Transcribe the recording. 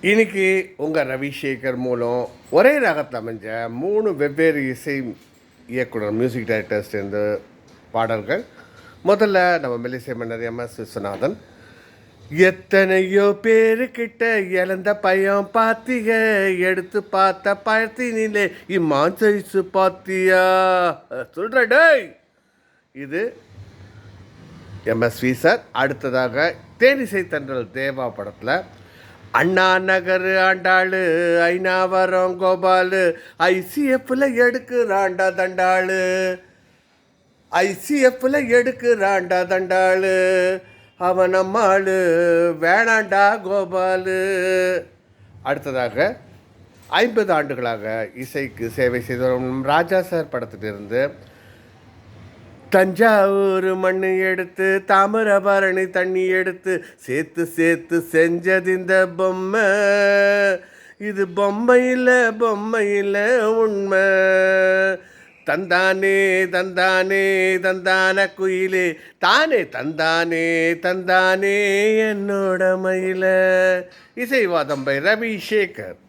இன்னைக்கு உங்கள் ரவிசேகர் மூலம் ஒரே ராகத்தில் அமைஞ்ச 3 வெவ்வேறு இசை இயக்குனர் மியூசிக் டைரக்டர்ஸ் சேர்ந்த பாடல்கள். முதல்ல நம்ம மெல்லிசை மன்னர் MS விஸ்வநாதன். எத்தனையோ பேருக்கிட்ட இழந்த பையன் பாத்திக, எடுத்து பார்த்த பழத்தினிலே இம்மாஞ்சைசு பாத்தியா சொல்ற டேய். இது MSV சார். அடுத்ததாக தேனிசை தன்றல் தேவா படத்தில் அண்ணா நகர் ஆண்டாளு ஐநாவரம் கோபாலு ICFல எடுக்குறாண்டா தண்டாளு, ICFல எடுக்குறாண்டா தண்டாளு, அவன் அம்மாளு வேணாண்டா கோபாலு. அடுத்ததாக 50 ஆண்டுகளாக இசைக்கு சேவை செய்த வரும் ராஜா சார் படத்திலிருந்து தஞ்சாவூர் மண்ணு எடுத்து தாமிரபரணி தண்ணி எடுத்து சேர்த்து சேர்த்து செஞ்சது இந்த பொம்மை, இது பொம்மையில் உண்மை. தந்தானே தந்தானே தந்தான குயிலே தானே தந்தானே தந்தானே என்னோட மயில. இசைவாதம் பை ரவிசேகர்.